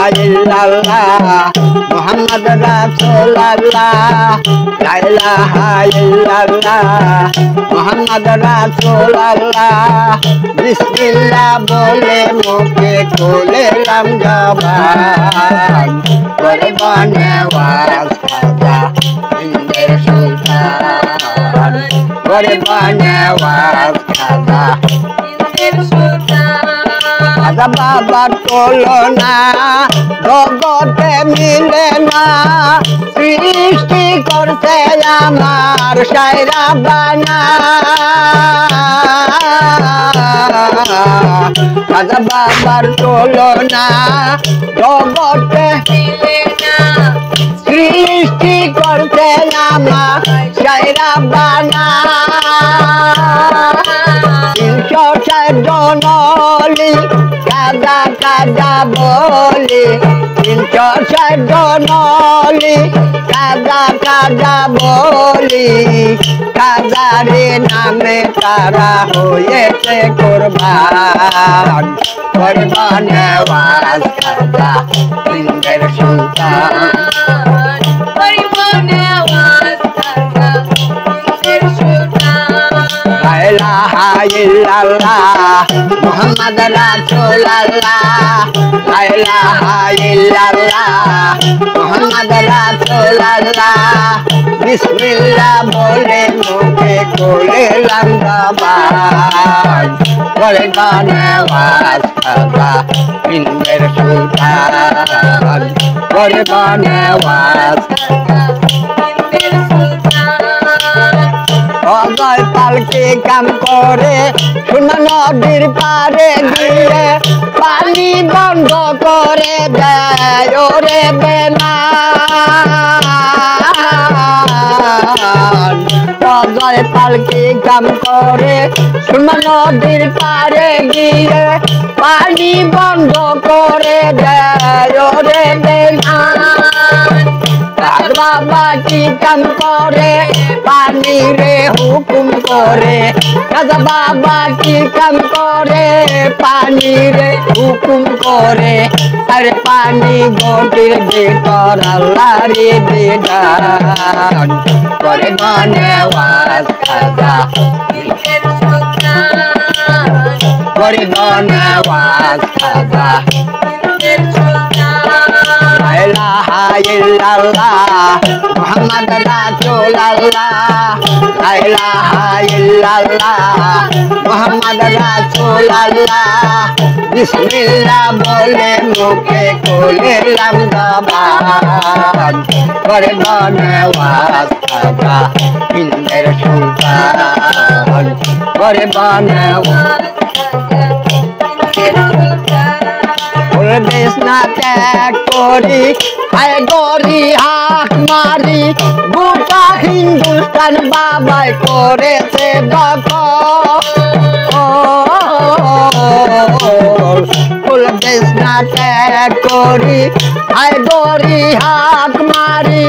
ইল্লাল্লাহ মুহাম্মদ রাসূলুল্লাহ লা ইলাহা ইল্লাল্লাহ মুহাম্মদ রাসূলুল্লাহ বিসমিল্লাহ বলে মুখে খুললাম জবান করে বানাওয়াজ খাজা হিন্দের সুলতান করে বানাওয়াজ খাজা হিন্দের সুলতান খাজা বাবার তুলনা জগতে মিলে না সৃষ্টি করছে আমার শায়রা বানা খাজা বাবার তুলনা জগতে মিলে না সৃষ্টি করছে আমার শায়রা বানা 360 জনলি কাজা কাজা বলি 360 জনলি কাজা কাজা বলি কাজারে নামে তারা হয়েছে কুরবান কুরবানে ওয়াজ খাজা হিন্দের সুলতান কুরবানে ওয়াজ খাজা হিন্দের সুলতান লা ইলাহা ইল্লাল্লাহ মুহাম্মদ রাসূলুল্লাহ লা ইলাহা ইল্লাল্লাহ মুহাম্মদ রাসূলুল্লাহ বিসমিল্লাহ বলে মুখে খুললাম জবান করে বানাওয়াজ খাজা হিন্দের সুলতান করে বানাওয়াজ খাজা হিন্দের সুলতান অজয় পালকি কাম করে সোনা নদীর পারে গিয়ে পানি বন্ধ করে দেয় ওরে বেমান অজয় পালকি কাম করে সোনা নদীর পারে গিয়ে পানি বন্ধ করে দেয় ওরে বেমান তার বাবা কি কাম করে পানি রে হুকুম করে খাজা বাবা কি কাম করে পানি রে হুকুম করে আরে পানি গোটির ভিতর আল্লাহর বিধান করে বানাওয়াজ খাজা হিন্দের সুলতান করে বানাওয়াজ খাজা হিন্দের সুলতান লা ইলাহা ইল্লাল্লাহ মুহাম্মদ রাসূলুল্লাহ লা ইলাহা ইল্লাল্লাহ মুহাম্মদ রাসূলুল্লাহ বিসমিল্লাহ বলে মুখে খুললাম জবান করে বানাওয়াজ খাজা হিন্দের সুলতান করে বানাওয়াজ খাজা হিন্দের সুলতান দেশ না ত্যাগ করি হায় গরি হাক মারি গোটা হিন্দুস্তান বাবাই করেছে দখল দেশ না ত্যাগ করি হায় গরি হাক মারি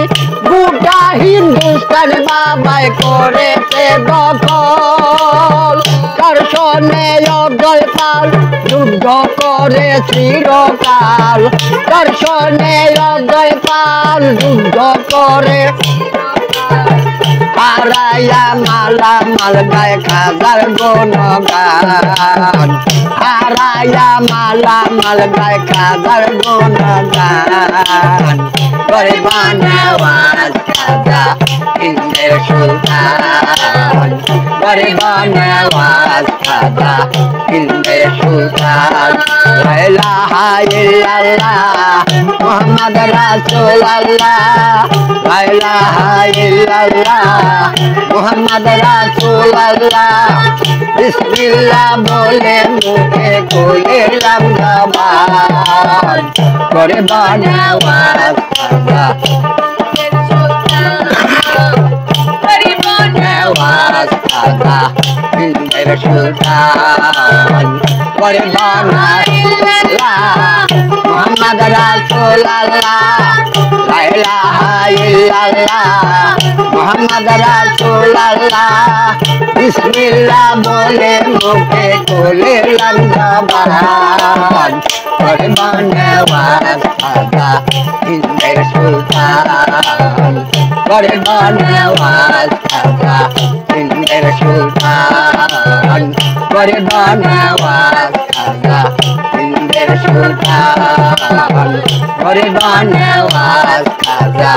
গোটা হিন্দুস্তান বাবাই করেছে দখল দর্শনে অজয় পাল যুদ্ধ করে চিরকাল দর্শনে অজয় পাল যুদ্ধ করে হারাইয়া মালা মাল গায় খাজার গুণগান হারাইয়া মালা মাল গায় খাজার গুণগান করে বানাওয়াজ খাজা হিন্দের সুলতান করে বানাওয়াজ খাজা হিন্দের সুলতান লা ইলাহা ইল্লাল্লাহ মুহাম্মদ রাসূলুল্লাহ লা ইলাহা ইল্লাল্লাহ মুহাম্মদ রাসূলুল্লাহ বিসমিল্লাহ বলে মুখে খুললাম জবান করে বানাওয়াজ খাজা হিন্দের সুলতান করে বানাওয়াজ খাজা হিন্দের সুলতান করে বানাওয়াজ মুহাম্মদ রাসূলুল্লাহ লা ইলাহা ইল্লাল্লাহ মুহাম্মদ রাসূলুল্লাহ বিসমিল্লাহ বলে মুখে খুললাম জবান করে বানাওয়াজ হিন্দের সুলতান করে বনবাস খাজা হিন্দের সুলতান করে বনবাস খাজা হিন্দের সুলতান করে বনবাস খাজা